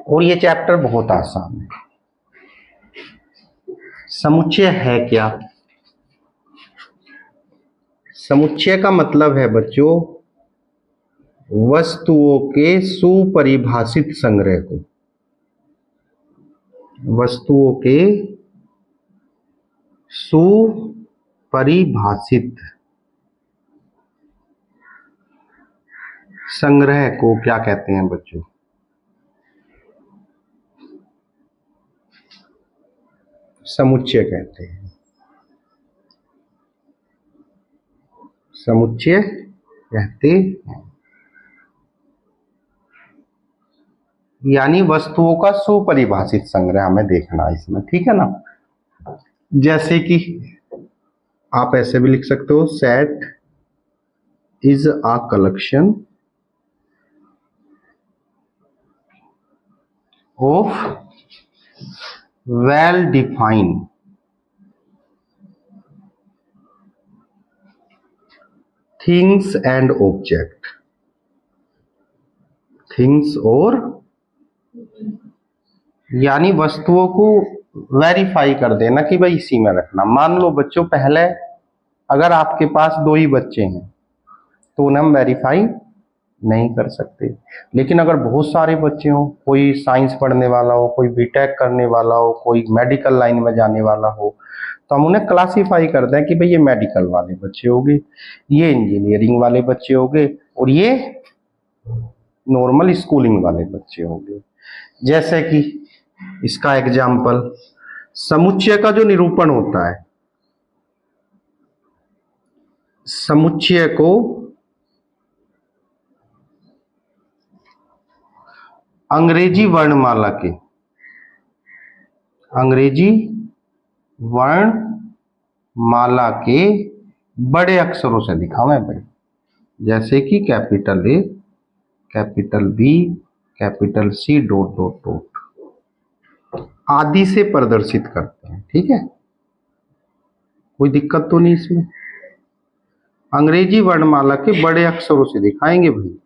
और ये चैप्टर बहुत आसान है। समुच्चय है क्या? समुच्चय का मतलब है बच्चों वस्तुओं के सुपरिभाषित संग्रह को, वस्तुओं के सुपरिभाषित संग्रह को क्या कहते हैं बच्चों? समुच्चय कहते हैं। समुच्चय कहते हैं यानी वस्तुओं का सुपरिभाषित संग्रह हमें देखना इसमें, ठीक है ना। जैसे कि आप ऐसे भी लिख सकते हो, set is a collection of well defined things and object. Things और यानी वस्तुओं को वेरीफाई कर देना कि भाई इसी में रखना। मान लो बच्चों पहले अगर आपके पास 2 ही बच्चे हैं तो उन्हें हम वेरीफाई नहीं कर सकते, लेकिन अगर बहुत सारे बच्चे हो, कोई साइंस पढ़ने वाला हो, कोई बीटेक करने वाला हो, कोई मेडिकल लाइन में जाने वाला हो, तो हम उन्हें क्लासीफाई कर दें कि भाई ये मेडिकल वाले बच्चे हो गए, ये इंजीनियरिंग वाले बच्चे हो गए और ये नॉर्मल स्कूलिंग वाले बच्चे हो गए। जैसे कि इसका एग्जाम्पल, समुच्चय का जो निरूपण होता है, समुच्चय को अंग्रेजी वर्णमाला के, अंग्रेजी वर्णमाला के बड़े अक्षरों से दिखावें भाई, जैसे कि capital A, capital B, capital C, dot dot dot आदि से प्रदर्शित करते हैं, ठीक है। कोई दिक्कत तो नहीं इसमें। अंग्रेजी वर्णमाला के बड़े अक्षरों से दिखाएंगे भाई।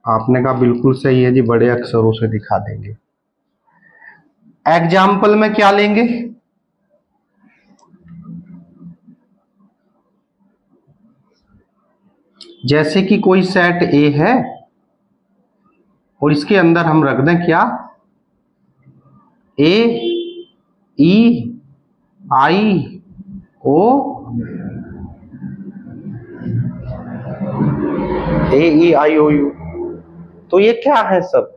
आपने कहा बिल्कुल सही है जी, बड़े अक्षरों से दिखा देंगे। एग्जाम्पल में क्या लेंगे? जैसे कि कोई सेट ए है और इसके अंदर हम रख दें क्या, ए ई आई ओ, ए ई आई ओ यू, तो ये क्या है? सब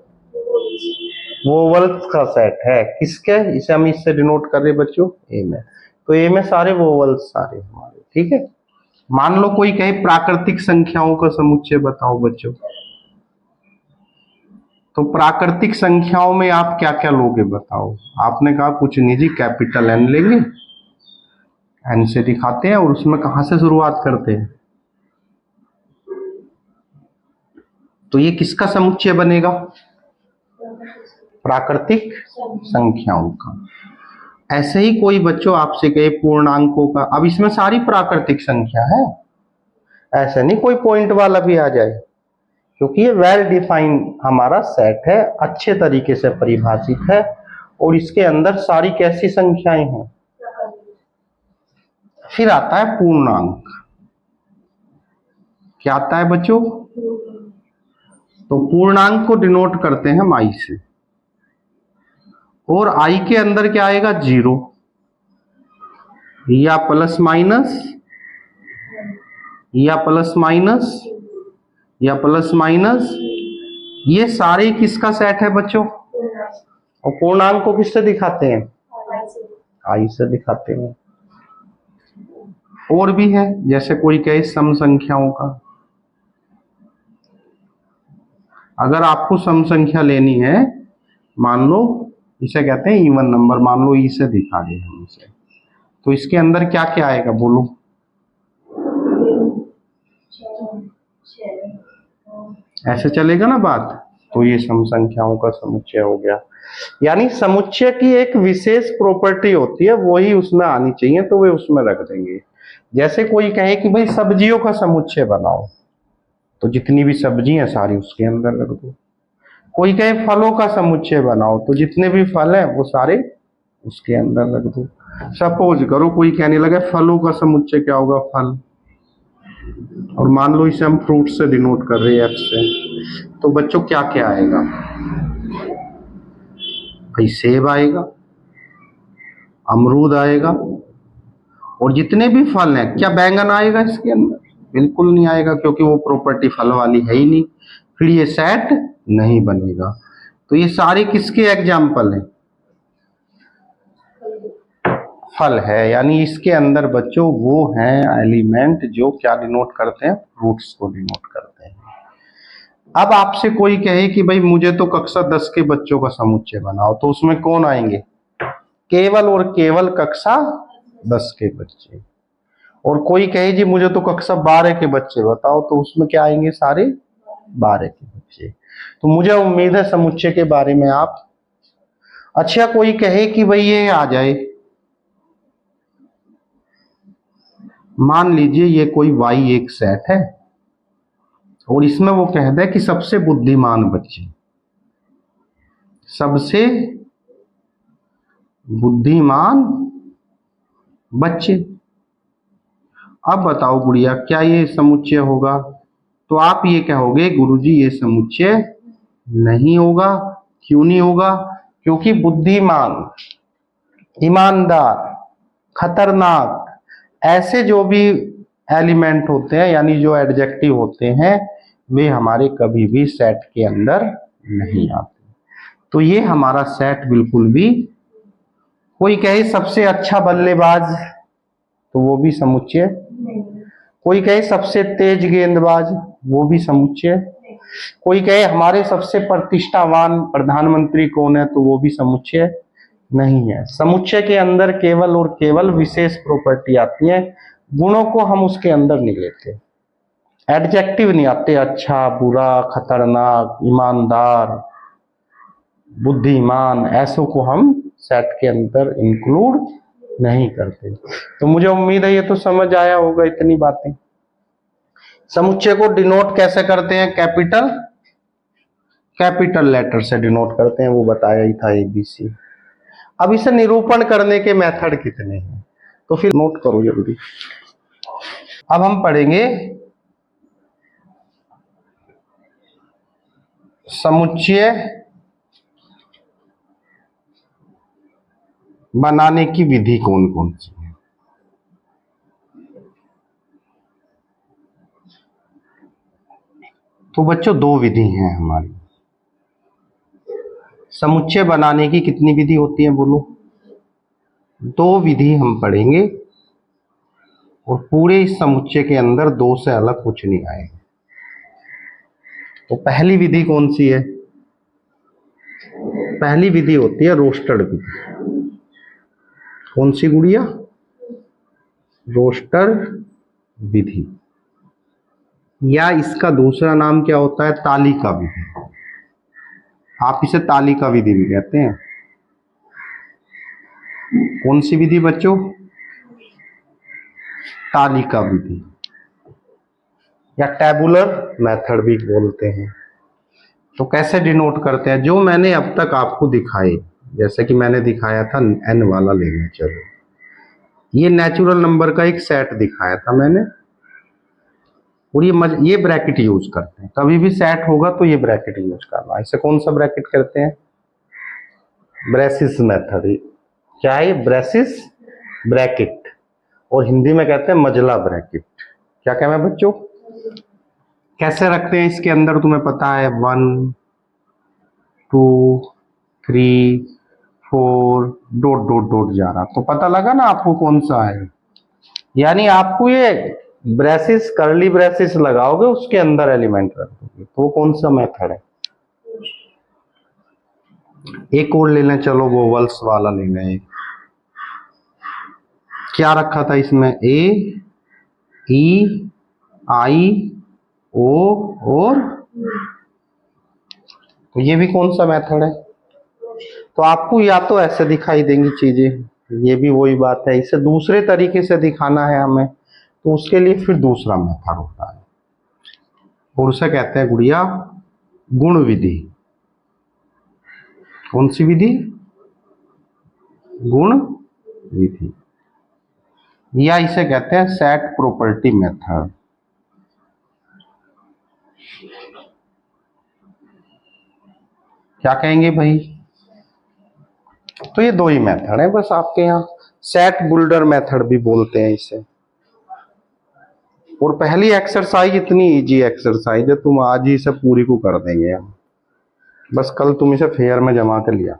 वोवल्स का सेट है। किसके? इसे हम इससे डिनोट कर रहे बच्चों ए में, तो ए में सारे वोवल्स सारे हमारे, ठीक है। मान लो कोई कहे प्राकृतिक संख्याओं का समुच्चय बताओ बच्चों, तो प्राकृतिक संख्याओं में आप क्या क्या लोगे बताओ? आपने कहा कुछ नहीं जी, कैपिटल एन लेंगे, एन से दिखाते हैं और उसमें कहां से शुरुआत करते हैं, तो ये किसका समुच्चय बनेगा? प्राकृतिक संख्याओं का। ऐसे ही कोई बच्चों आपसे कहे पूर्णांकों का, अब इसमें सारी प्राकृतिक संख्या है, ऐसे नहीं कोई पॉइंट वाला भी आ जाए, क्योंकि ये वेल डिफाइंड हमारा सेट है, अच्छे तरीके से परिभाषित है और इसके अंदर सारी कैसी संख्याएं हैं। फिर आता है पूर्णांक। क्या आता है बच्चों? तो पूर्णांक को डिनोट करते हैं हम आई से, और आई के अंदर क्या आएगा? 0 या प्लस माइनस, या प्लस माइनस, या प्लस माइनस, ये सारे किसका सेट है बच्चों? और पूर्णांक को किससे दिखाते हैं? आई से दिखाते हैं। और भी है, जैसे कोई कहे सम संख्याओं का, अगर आपको सम संख्या लेनी है, मान लो इसे कहते हैं इवन नंबर, मान लो इसे दिखा रहे हम इसे, तो इसके अंदर क्या क्या आएगा बोलो? ऐसे चलेगा ना बात, तो ये सम संख्याओं का समुच्चय हो गया। यानी समुच्चय की एक विशेष प्रॉपर्टी होती है, वही उसमें आनी चाहिए, तो वे उसमें रख देंगे। जैसे कोई कहे कि भाई सब्जियों का समुच्चय बनाओ, तो जितनी भी सब्जी है सारी उसके अंदर रख दो। कोई कहे फलों का समुच्चय बनाओ, तो जितने भी फल हैं वो सारे उसके अंदर रख दो। सपोज करो कोई कहने लगे फलों का समुच्चय क्या होगा, फल, और मान लो इसे हम फ्रूट से डिनोट कर रहे हैं एफ से, तो बच्चों क्या क्या आएगा भाई? सेब आएगा, अमरूद आएगा, और जितने भी फल हैं, क्या बैंगन आएगा इसके अंदर? बिल्कुल नहीं आएगा, क्योंकि वो प्रॉपर्टी फल वाली है ही नहीं, फिर ये सेट नहीं बनेगा। तो ये सारे किसके एग्जाम्पल हैं? फल है, यानी इसके अंदर बच्चों वो हैं एलिमेंट जो क्या डिनोट करते हैं? फ्रूट्स को डिनोट करते हैं। अब आपसे कोई कहे कि भाई मुझे तो कक्षा 10 के बच्चों का समुच्चय बनाओ, तो उसमें कौन आएंगे? केवल और केवल कक्षा 10 के बच्चे। और कोई कहे जी मुझे तो कक्षा 12 के बच्चे बताओ, तो उसमें क्या आएंगे? सारे 12 के बच्चे। तो मुझे उम्मीद है समुच्चय के बारे में आप, अच्छा कोई कहे कि भाई ये आ जाए, मान लीजिए ये कोई y एक सेट है और इसमें वो कह दे कि सबसे बुद्धिमान बच्चे, सबसे बुद्धिमान बच्चे। अब बताओ गुड़िया क्या ये समुच्चय होगा? तो आप ये कहोगे गुरुजी ये समुच्चय नहीं होगा। क्यों नहीं होगा? क्योंकि बुद्धिमान, ईमानदार, खतरनाक, ऐसे जो भी एलिमेंट होते हैं यानी जो एडजेक्टिव होते हैं वे हमारे कभी भी सेट के अंदर नहीं आते। तो ये हमारा सेट बिल्कुल भी, कोई कहे सबसे अच्छा बल्लेबाज, तो वो भी समुच्चय। कोई कहे सबसे तेज गेंदबाज, वो भी समुच्चय। कोई कहे हमारे सबसे प्रतिष्ठावान प्रधानमंत्री कौन है, तो वो भी समुच्चय नहीं है। समुच्चय के अंदर केवल और केवल विशेष प्रॉपर्टी आती है, गुणों को हम उसके अंदर नहीं लेते, एडजेक्टिव नहीं आते, अच्छा, बुरा, खतरनाक, ईमानदार, बुद्धिमान, ऐसों को हम सेट के अंदर इंक्लूड नहीं करते। तो मुझे उम्मीद है ये तो समझ आया होगा इतनी बातें। समुच्चय को डिनोट कैसे करते हैं? कैपिटल लेटर से डिनोट करते हैं, वो बताया ही था ABC। अब इसे निरूपण करने के मेथड कितने हैं, तो फिर नोट करो जल्दी। अब हम पढ़ेंगे समुच्चय बनाने की विधि कौन कौन सी है। तो बच्चों दो विधि हैं हमारी। समुच्चय बनाने की कितनी विधि होती है बोलो? दो विधि हम पढ़ेंगे, और पूरे इस समुच्चय के अंदर दो से अलग कुछ नहीं आएगा। तो पहली विधि कौन सी है? पहली विधि होती है रोस्टर विधि। कौन सी गुड़िया? रोस्टर विधि, या इसका दूसरा नाम क्या होता है? तालिका विधि। आप इसे तालिका विधि भी कहते हैं। कौन सी विधि बच्चों? तालिका विधि, या टेबुलर मेथड भी बोलते हैं। तो कैसे डिनोट करते हैं? जो मैंने अब तक आपको दिखाए, जैसे कि मैंने दिखाया था n वाला लेना, चलो ये नेचुरल नंबर का एक सेट दिखाया था मैंने, और ये ब्रैकेट यूज करते हैं। कभी भी सेट होगा तो ये ब्रैकेट यूज करना। इसे कौन सा ब्रैकेट करते हैं? Braces method. क्या है? ब्रेसिस ब्रैकेट, और हिंदी में कहते हैं मजला ब्रैकेट। क्या कहना है बच्चों? कैसे रखते हैं इसके अंदर तुम्हें पता है? 1 2 3 4 डॉट डॉट डॉट जा रहा, तो पता लगा ना आपको कौन सा है। यानी आपको ये ब्रेसिस, करली ब्रेसिस लगाओगे, उसके अंदर एलिमेंट रख दोगे, तो वो कौन सा मेथड है? एक और ले लें, चलो वोवल्स वाला ले लें। क्या रखा था इसमें? A E I O और, तो ये भी कौन सा मेथड है? तो आपको या तो ऐसे दिखाई देंगी चीजें, ये भी वही बात है। इसे दूसरे तरीके से दिखाना है हमें, तो उसके लिए फिर दूसरा मेथड होता है। और उसे कहते हैं गुड़िया गुण विधि। कौन सी विधि? गुण विधि, या इसे कहते हैं सेट प्रॉपर्टी मेथड। क्या कहेंगे भाई? तो ये दो ही मेथड है बस आपके यहाँ, सेट बुल्डर मेथड भी बोलते हैं इसे। और पहली एक्सरसाइज इतनी इजी एक्सरसाइज है, तुम आज ही इसे पूरी को कर देंगे हम, बस कल तुम इसे फेयर में जमा कर लिया।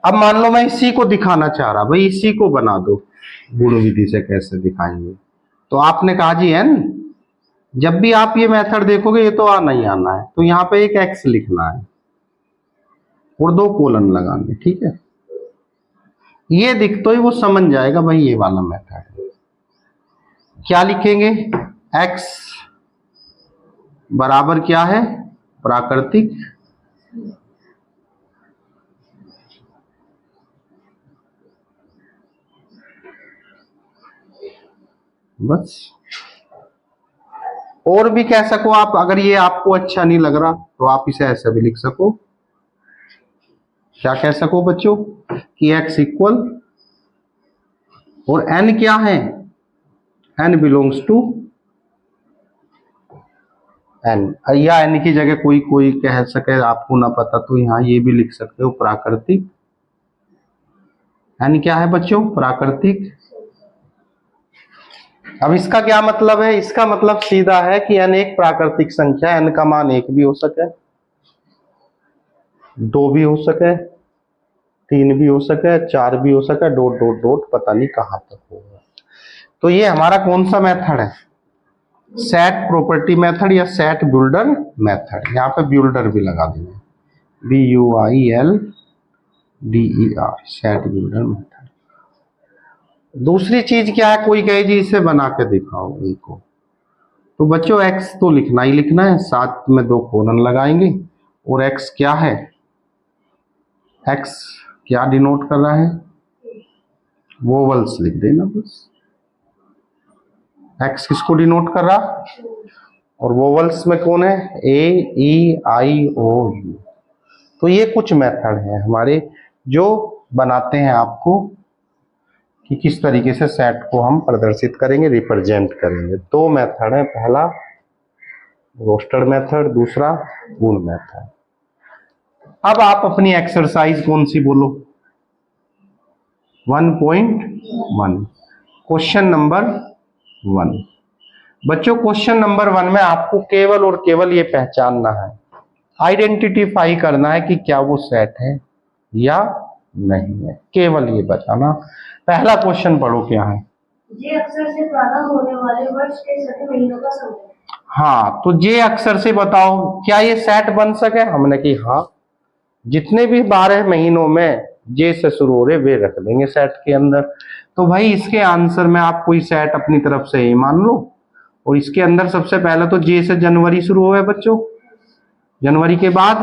अब मान लो मैं इसी को दिखाना चाह रहा, भाई इसी को बना दो, गुण विधि से कैसे दिखाएंगे? तो आपने कहा जी एन, जब भी आप ये मेथड देखोगे ये तो आना ही आना है, तो यहाँ पे एक एक्स लिखना है और दो कोलन लगाने, ठीक है? ये दिख तो ही वो समझ जाएगा भाई ये वाला मेथड है। क्या लिखेंगे? एक्स बराबर क्या है? प्राकृतिक बस। और भी कह सको आप, अगर ये आपको अच्छा नहीं लग रहा तो आप इसे ऐसा भी लिख सको। क्या कह सको बच्चों? कि x इक्वल, और n क्या है? n बिलोंग्स टू n, या n की जगह कोई कोई कह सके आपको ना पता तो यहाँ ये भी लिख सकते हो प्राकृतिक। n क्या है बच्चों? प्राकृतिक। अब इसका क्या मतलब है? इसका मतलब सीधा है कि n एक प्राकृतिक संख्या है, n का मान 1 भी हो सके, 2 भी हो सके, 3 भी हो सके, 4 भी हो सके, डॉट डॉट डॉट पता नहीं कहां तक होगा। तो ये हमारा कौन सा मेथड है? सेट प्रॉपर्टी मेथड या सेट बिल्डर मेथड। यहाँ पे बिल्डर भी लगा देंगे, BUILDER, सेट बिल्डर मेथड। दूसरी चीज क्या है? कोई कहे जी इसे बना के दिखाओ ए को, तो बच्चों x तो लिखना ही लिखना है, साथ में दो कोलन लगाएंगे। और x क्या है? x क्या डिनोट कर रहा है? वोवल्स लिख देना बस। x किसको डिनोट कर रहा? और वोवल्स में कौन है? A E I O U। तो ये कुछ मेथड है हमारे जो बनाते हैं आपको कि किस तरीके से सेट को हम प्रदर्शित करेंगे, रिप्रेजेंट करेंगे। दो मेथड है, पहला रोस्टर मेथड, दूसरा गुण मेथड। अब आप अपनी एक्सरसाइज कौन सी बोलो? 1.1 क्वेश्चन नंबर 1। बच्चों क्वेश्चन नंबर 1 में आपको केवल और केवल ये पहचानना है, आइडेंटिफाई करना है कि क्या वो सेट है या नहीं है, केवल ये बताना। पहला क्वेश्चन पढ़ो, क्या है? जे अक्षर से प्रारंभ होने वाले वर्ष के सभी महीनों का समय। हाँ, तो जे अक्षर से बताओ क्या ये सेट बन सके? हमने कि हाँ, जितने भी 12 महीनों में जे से शुरू हो रहे वे रख देंगे सेट के अंदर। तो भाई इसके आंसर में आप कोई सेट अपनी तरफ से ही मान लो, और इसके अंदर सबसे पहले तो जे से जनवरी शुरू हुआ है बच्चों, जनवरी के बाद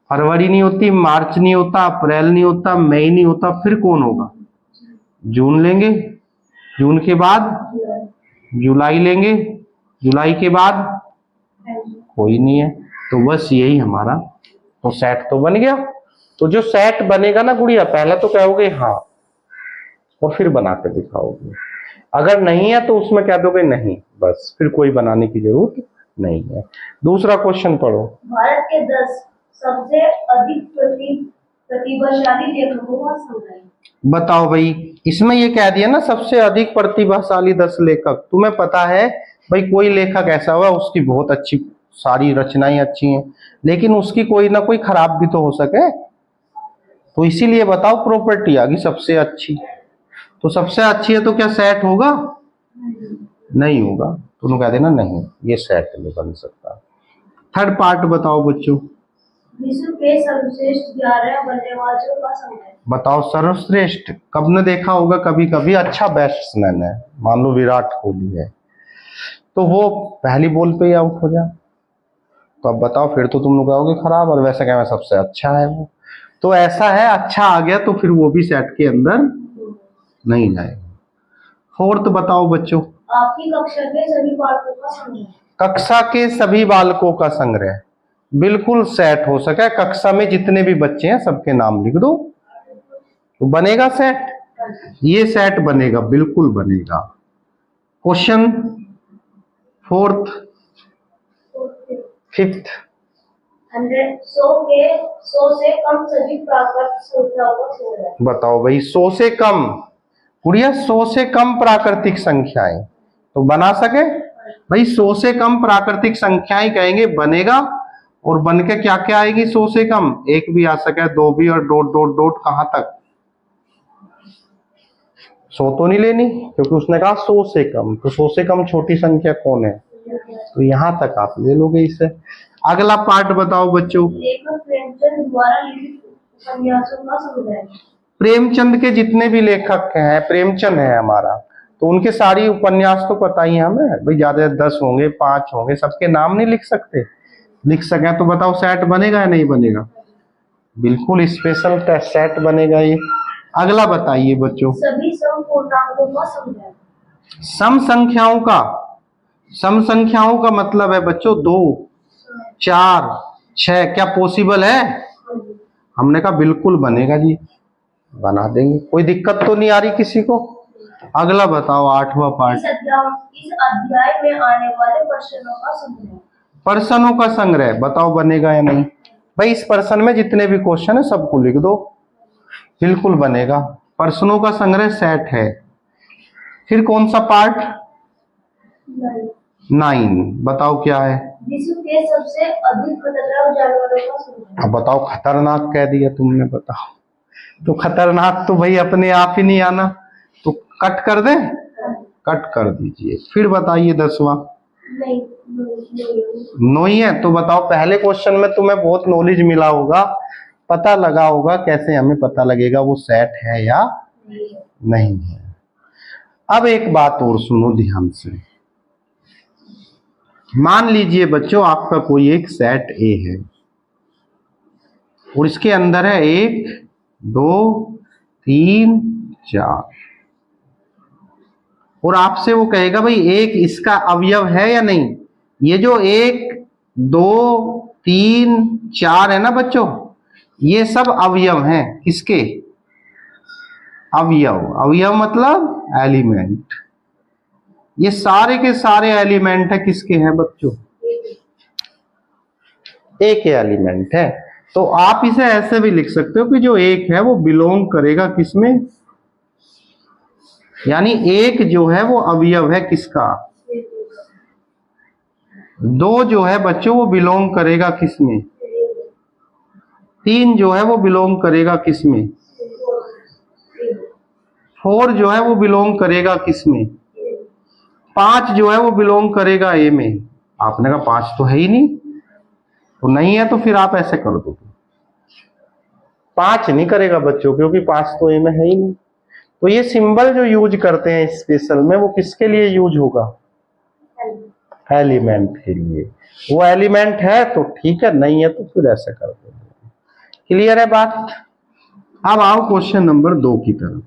फरवरी नहीं होती, मार्च नहीं होता, अप्रैल नहीं होता, मई नहीं होता, फिर कौन होगा? जून लेंगे, जून के बाद जुलाई लेंगे, जुलाई के बाद कोई नहीं है। तो बस यही हमारा तो सेट तो बन गया। तो जो सेट बनेगा ना गुड़िया, पहले तो कहोगे हाँ और फिर बना के दिखाओगे, अगर नहीं है तो उसमें कह दोगे नहीं, बस फिर कोई बनाने की जरूरत नहीं है। दूसरा क्वेश्चन पढ़ो। भारत के 10 सबसे अधिक प्रतिभाशाली लेखकों का संग्रह। बताओ भाई, इसमें ये कह दिया ना सबसे अधिक प्रतिभाशाली 10 लेखक। तुम्हें पता है भाई कोई लेखक ऐसा हुआ उसकी बहुत अच्छी सारी रचनाएं अच्छी हैं, लेकिन उसकी कोई ना कोई खराब भी तो हो सके, तो इसीलिए बताओ प्रॉपर्टी आ गई सबसे अच्छी। तो सबसे अच्छी है तो क्या सेट होगा? नहीं होगा, तुम कह देना नहीं, ये सेट नहीं बन सकता। थर्ड पार्ट बताओ बच्चों। विश्व के सर्वश्रेष्ठ 11 बल्लेबाजों का संग्रह। बताओ सर्वश्रेष्ठ, कब ने देखा होगा कभी कभी अच्छा बैट्समैन है, मान लो विराट कोहली है, तो वो पहली बॉल पे ही आउट हो जाए, तो अब बताओ फिर तो तुम लोग कहोगे खराब, और वैसे क्या सबसे अच्छा है वो। तो ऐसा है, अच्छा आ गया तो फिर वो भी सेट के अंदर नहीं जाएगा। फोर्थ बताओ बच्चों। आपकी कक्षा के सभी बालकों का संग्रह। कक्षा के सभी बालकों का संग्रह, बिल्कुल सेट हो सका। कक्षा में जितने भी बच्चे हैं सबके नाम लिख दो तो बनेगा सेट। ये सेट बनेगा, बिल्कुल बनेगा। Question fourth, fifth. 100 से कम सभी प्राकृतिक संख्याओं का संग्रह। बताओ भाई 100 से कम, गुड़िया 100 से कम प्राकृतिक संख्याएं तो बना सके भाई। 100 से कम प्राकृतिक संख्याएं कहेंगे बनेगा, और बन के क्या क्या आएगी 100 से कम? एक भी आ सके, दो भी, और डॉट डॉट डॉट कहां तक? 100 तो नहीं लेनी, क्योंकि उसने कहा 100 से कम, तो 100 से कम छोटी संख्या कौन है? तो यहां तक आप ले लोगे इसे। अगला पार्ट बताओ बच्चों। लेखक प्रेमचंद द्वारा लिखित उपन्यासों का संग्रह। प्रेमचंद के जितने भी लेखक हैं, प्रेमचंद है हमारा, तो उनके सारी उपन्यास तो पता ही है हमें भाई। ज्यादा 10 होंगे, 5 होंगे, सबके नाम नहीं लिख सकते। लिख सके तो बताओ सेट बनेगा या नहीं बनेगा? बिल्कुल स्पेशल सेट बनेगा ये। अगला बताइए बच्चों। सभी सम पूर्णांकों का संग्रह। सम संख्याओं का, सम संख्याओं का मतलब है बच्चों 2, 4, 6। क्या पॉसिबल है? हमने कहा बिल्कुल बनेगा जी, बना देंगे, कोई दिक्कत तो नहीं आ रही किसी को। अगला बताओ, 8वां पार्ट। इस अध्याय में आने वाले प्रश्नों का संग्रह। प्रश्नों का संग्रह बताओ बनेगा या नहीं? भाई इस प्रश्न में जितने भी क्वेश्चन है सबको लिख दो, बिल्कुल बनेगा। प्रश्नों का संग्रह सेट है। फिर कौन सा पार्ट? 9। बताओ क्या है? विश्व के सबसे अधिक खतरनाक जानवरों का संग्रह। अब बताओ, खतरनाक कह दिया तुमने, बताओ। तो खतरनाक तो भाई अपने आप ही नहीं आना, तो कट कर दे, कट कर दीजिए। फिर बताइए 10वां। नहीं, नो ही है तो बताओ। पहले क्वेश्चन में तुम्हें बहुत नॉलेज मिला होगा, पता लगा होगा। कैसे हमें पता लगेगा वो सेट है या नहीं है? अब एक बात और सुनो ध्यान से। मान लीजिए बच्चों आपका कोई एक सेट ए है और इसके अंदर है 1, 2, 3, 4, और आपसे वो कहेगा भाई एक इसका अवयव है या नहीं? ये जो 1, 2, 3, 4 है ना बच्चों, ये सब अवयव हैं। किसके? अवयव। अवयव मतलब एलिमेंट। ये सारे के सारे एलिमेंट है किसके हैं बच्चों? एक एलिमेंट है। तो आप इसे ऐसे भी लिख सकते हो कि जो एक है वो बिलोंग करेगा किसमें? यानी एक जो है वो अवयव है किसका? 2 जो है बच्चों वो बिलोंग करेगा किसमें? 3 जो है वो बिलोंग करेगा किसमें? 4 जो है वो बिलोंग करेगा किसमें? 5 जो है वो बिलोंग करेगा ए में। आपने कहा 5 तो है ही नहीं, तो नहीं है तो फिर आप ऐसे कर दो, 5 नहीं करेगा बच्चों, क्योंकि 5 तो ए में है ही नहीं। तो ये सिंबल जो यूज करते हैं स्पेशल में, वो किसके लिए यूज होगा? एलिमेंट के लिए। वो एलिमेंट है तो ठीक है, नहीं है तो फिर ऐसे कर दो। क्लियर है बात? अब आओ क्वेश्चन नंबर 2 की तरफ।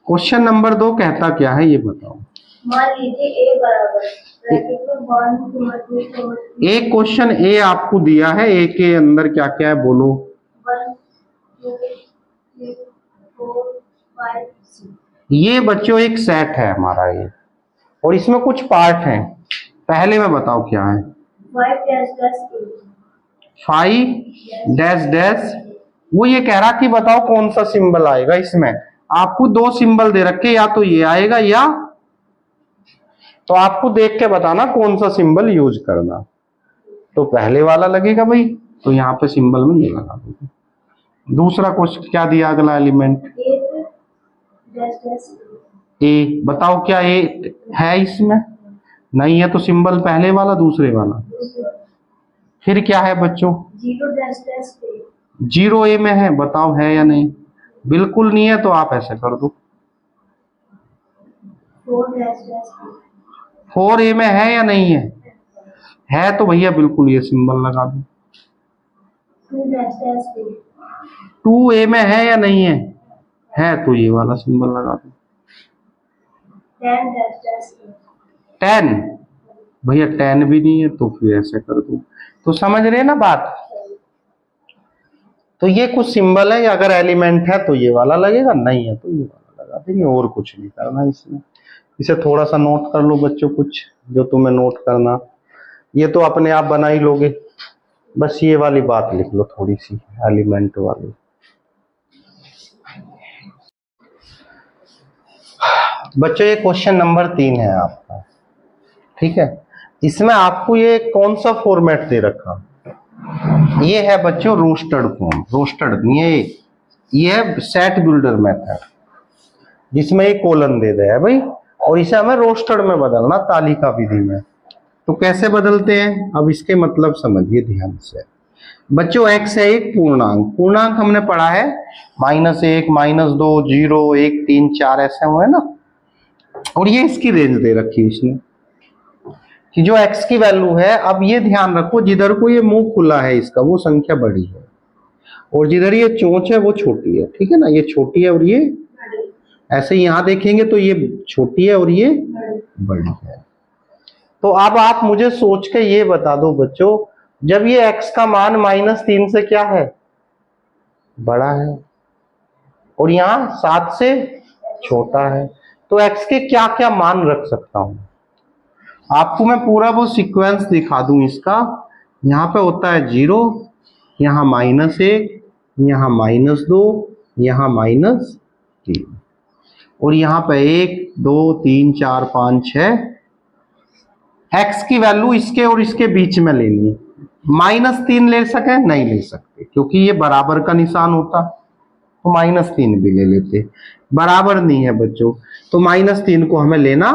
क्वेश्चन नंबर 2 कहता क्या है ये बताओ। मान लीजिए ए बराबर एक क्वेश्चन ए आपको दिया है, ए के अंदर क्या क्या है बोलो। 1, 2, 3, 4, 5, 6। ये बच्चों एक सेट है हमारा ये, और इसमें कुछ पार्ट हैं। पहले में बताओ क्या है? 5 डैश डैश। वो ये कह रहा कि बताओ कौन सा सिंबल आएगा इसमें। आपको 2 सिंबल दे रखे, या तो ये आएगा या, तो आपको देख के बताना कौन सा सिंबल यूज करना। तो पहले वाला लगेगा भाई, तो यहाँ पे सिंबल में ये लगा दोगे। दूसरा क्वेश्चन क्या दिया? अगला एलिमेंट ए। बताओ क्या ए है इसमें? नहीं है तो सिंबल पहले वाला दूसरे वाला। फिर क्या है बच्चों? 0 ए में है, बताओ है या नहीं? बिल्कुल नहीं है तो आप ऐसे कर दो। 4 ए में है या नहीं है? है तो भैया बिल्कुल ये सिंबल लगा दो। 2 ए में है या नहीं है? है तो ये वाला सिंबल लगा दो। 10 डैश डैश 10, भैया 10 भी नहीं है तो फिर ऐसे कर दो। तो समझ रहे ना बात। तो ये कुछ सिंबल है, अगर एलिमेंट है तो ये वाला लगेगा, नहीं है तो ये वाला लगा देंगे, और कुछ नहीं करना इसमें। इसे थोड़ा सा नोट कर लो बच्चों, कुछ जो तुम्हें नोट करना, ये तो अपने आप बना ही लोगे, बस ये वाली बात लिख लो थोड़ी सी एलिमेंट वाली। बच्चों ये क्वेश्चन नंबर 3 है आपका, ठीक है। इसमें आपको ये कौन सा फॉर्मेट दे रखा, ये है बच्चों रोस्टेड फॉर्म, रोस्टेड ये है सेट बिल्डर मेथड, जिसमें एक कॉलन दे दिया है भाई, और इसे हमें रोस्टेड में बदलना तालिका विधि में। तो कैसे बदलते हैं, अब इसके मतलब समझिए ध्यान से। बच्चों x है एक पूर्णांक, पूर्णांक हमने पढ़ा है -1, -2, 0, 1, 3, 4 ऐसे हुए ना, और ये इसकी रेंज दे रखी है इसने कि जो x की वैल्यू है, अब ये ध्यान रखो जिधर को ये मुंह खुला है इसका वो संख्या बड़ी है, और जिधर ये चोंच है वो छोटी है, ठीक है ना, ये छोटी है और ये ऐसे यहां देखेंगे तो ये छोटी है और ये बड़ी है। तो अब आप मुझे सोच के ये बता दो बच्चों, जब ये x का मान -3 से क्या है, बड़ा है, और यहां 7 से छोटा है, तो x के क्या क्या मान रख सकता हूं। आपको मैं पूरा वो सीक्वेंस दिखा दूं इसका, यहाँ पे होता है 0, यहाँ -1, यहाँ -2, यहाँ -3, और यहाँ पे 1, 2, 3, 4, 5, 6। x की वैल्यू इसके और इसके बीच में लेनी है। -3 ले सके, नहीं ले सकते क्योंकि ये बराबर का निशान होता, तो -3 भी ले लेते, बराबर नहीं है बच्चों, तो -3 को हमें लेना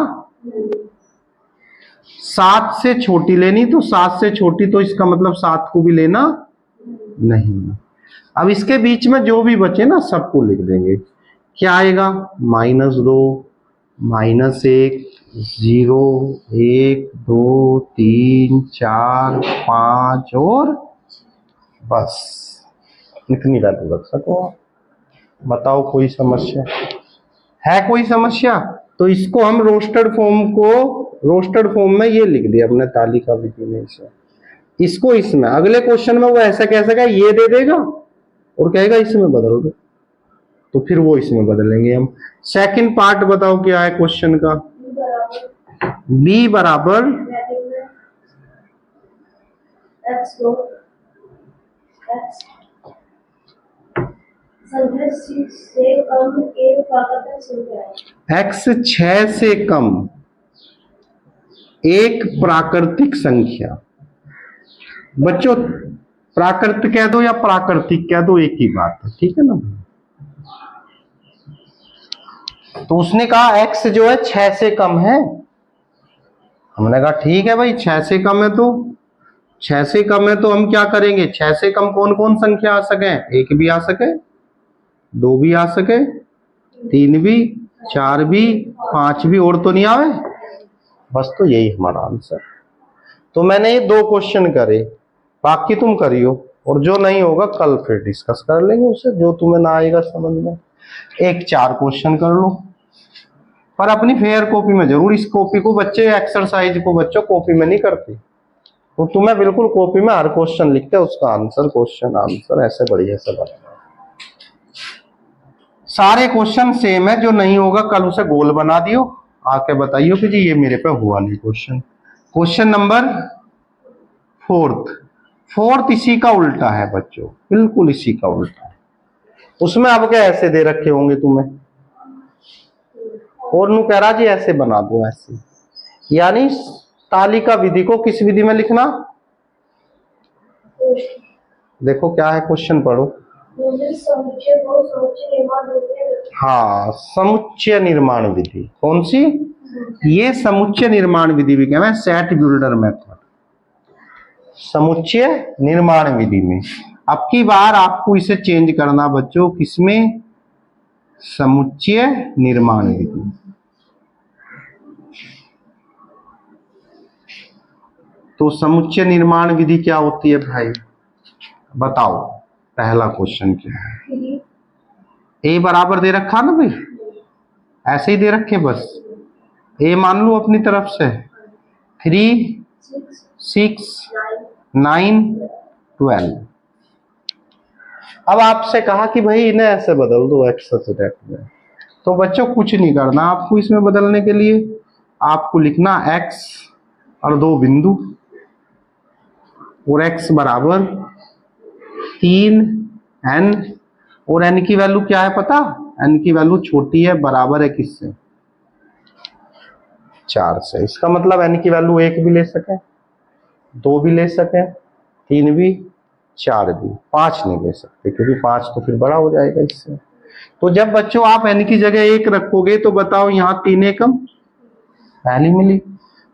7 से छोटी लेनी, तो 7 से छोटी तो इसका मतलब 7 को भी लेना नहीं। अब इसके बीच में जो भी बचे ना सबको लिख देंगे, क्या आएगा, -2, -1, 0, 1, 2, 3, 4, 5 और बस इतनी वैल्यू रख सको। बताओ कोई समस्या है, कोई समस्या। तो इसको हम रोस्टेड फॉर्म में ये लिख दिया अपने तालिका विधि में, इसको इसमें अगले क्वेश्चन में वो ऐसा कैसे कहेगा, ये दे देगा और कहेगा इसमें बदल दो, तो फिर वो इसमें बदलेंगे हम। सेकंड पार्ट बताओ क्या है क्वेश्चन का, b बराबर x संख्या 6 से कम एक प्राकृतिक संख्या है। x 6 से कम एक प्राकृतिक संख्या। बच्चों प्राकृतिक कह दो या प्राकृतिक कह दो, एक ही बात है, ठीक है ना। तो उसने कहा x जो है 6 से कम है, हमने कहा ठीक है भाई 6 से कम है, तो 6 से कम है तो हम क्या करेंगे, 6 से कम कौन कौन संख्या आ सके, 1 भी आ सके, 2 भी आ सके, 3 भी, 4 भी, 5 भी, और तो नहीं आवे, बस तो यही हमारा आंसर। तो मैंने ये 2 क्वेश्चन करे, बाकी तुम करियो, और जो नहीं होगा कल फिर डिस्कस कर लेंगे उससे, जो तुम्हें ना आएगा समझ में। एक 4 क्वेश्चन कर लो, पर अपनी फेयर कॉपी में जरूर। इस कॉपी को बच्चे, एक्सरसाइज को बच्चों कॉपी में नहीं करते, तो तुम्हें बिल्कुल कॉपी में हर क्वेश्चन लिखते उसका आंसर, क्वेश्चन आंसर ऐसे बढ़िया से बना। सारे क्वेश्चन सेम है, जो नहीं होगा कल उसे गोल बना दियो, आके बताइयो कि जी ये मेरे पे हुआ नहीं क्वेश्चन। क्वेश्चन नंबर 4 इसी का उल्टा है बच्चों, बिल्कुल इसी का उल्टा है। उसमें अब क्या ऐसे दे रखे होंगे तुम्हें, और नु कह रहा जी ऐसे बना दो, ऐसे, यानी तालिका विधि को किस विधि में लिखना। देखो क्या है क्वेश्चन, पढ़ो। हाँ, समुच्चय निर्माण विधि, कौन सी, ये समुच्चय निर्माण विधि भी कहते हैं, सेट बिल्डर मेथड, समुच्चय निर्माण विधि में। अब की बार आपको इसे चेंज करना बच्चों, किसमें, समुच्चय निर्माण विधि। तो समुच्चय निर्माण विधि क्या होती है भाई, बताओ। पहला क्वेश्चन क्या है, ए बराबर दे रखा ना भाई, ऐसे ही दे रखे बस, ए मान लो अपनी तरफ से 3 6 9 12। अब आपसे कहा कि भाई इन्हें ऐसे बदल दो एक्स में, तो बच्चों कुछ नहीं करना आपको इसमें बदलने के लिए। आपको लिखना x और 2 बिंदु और x बराबर 3n, और n की वैल्यू क्या है पता? n की वैल्यू छोटी है, बराबर है किससे? 4 से। इसका मतलब n की वैल्यू 1 भी ले सके, 2 भी ले सके, 3 भी, 4 भी, 5 नहीं ले सकते क्योंकि 5 तो फिर बड़ा हो जाएगा इससे। तो जब बच्चों आप n की जगह 1 रखोगे तो बताओ यहाँ 3 एकम पहली मिली,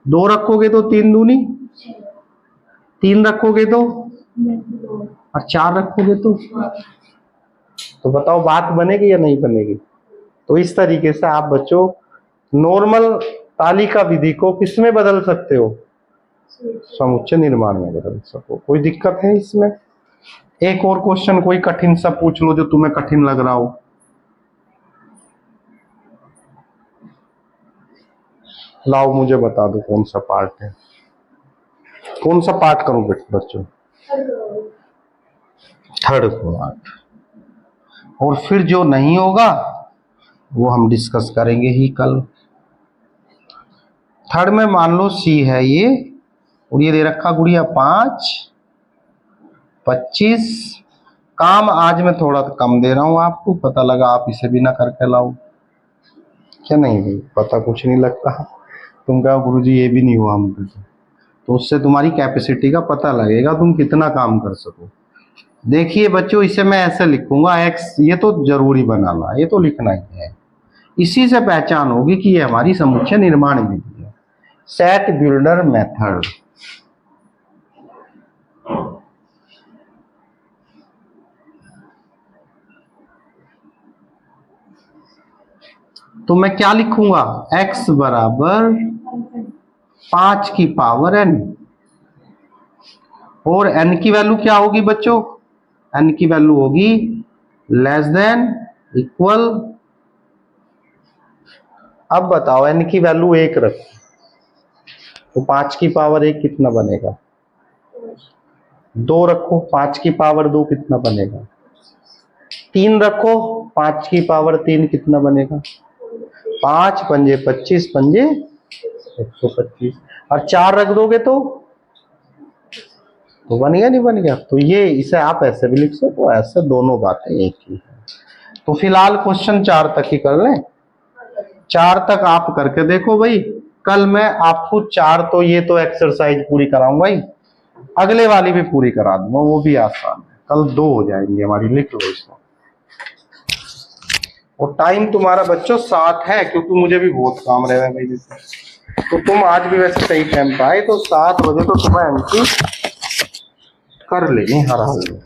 2 रखोगे तो 3 दूनी, 3 रखोगे तो, और 4 रखोगे तो बताओ बात बनेगी या नहीं बनेगी? तो इस तरीके से आप बच्चों नॉर्मल तालिका विधि को किसमें बदल सकते हो? समुच्चय निर्माण में बदल सको। कोई दिक्कत है इसमें? एक और क्वेश्चन कोई कठिन सा पूछ लो जो तुम्हें कठिन लग रहा हो। लाओ मुझे बता दो कौन सा पार्ट है, कौन सा पार्ट करूं बच्चों? Third part. और फिर जो नहीं होगा वो हम डिस्कस करेंगे ही कल। थर्ड में मान लो सी है ये, और ये दे रखा गुड़िया 5 25। काम आज मैं थोड़ा कम दे रहा हूं आपको, पता लगा आप इसे भी ना करके लाओ क्या? नहीं भाई पता कुछ नहीं लगता, तुम कहो गुरुजी ये भी नहीं हुआ हमको, तो उससे तुम्हारी कैपेसिटी का पता लगेगा तुम कितना काम कर सको। देखिए बच्चों इसे मैं ऐसे लिखूंगा एक्स, ये तो जरूरी बनाना, ये तो लिखना ही है, इसी से पहचान होगी कि ये हमारी समुच्चय निर्माण विधि है, सेट बिल्डर मेथड। तो मैं क्या लिखूंगा? x बराबर 5 की पावर n, और n की वैल्यू क्या होगी बच्चों? n की वैल्यू होगी लेस देन इक्वल। अब बताओ n की वैल्यू 1 रखो तो 5 की पावर 1 कितना बनेगा? 2 रखो 5 की पावर 2 कितना बनेगा? 3 रखो 5 की पावर 3 कितना बनेगा? 5 पंजे 25 पंजे 125, और 4 रख दोगे तो बन गया नहीं बन गया? तो ये इसे आप ऐसे भी लिख सको, ऐसे दोनों बातें एक ही है। तो फिलहाल क्वेश्चन 4 तक ही कर लें। 4 तक आप करके देखो भाई, कल मैं आपको 4 तो ये तो एक्सरसाइज पूरी कराऊंगा ही, अगले वाली भी पूरी करा दूंगा, वो भी आसान है। कल 2 हो जाएंगे हमारी, लिख लो इसको। और टाइम तुम्हारा बच्चों 7 है क्योंकि मुझे भी बहुत काम रह भाई जैसे, तो तुम आज भी वैसे सही टाइम पे आए, तो 7 बजे तो तुम्हें एंट्री कर लेंगे हर हाल में।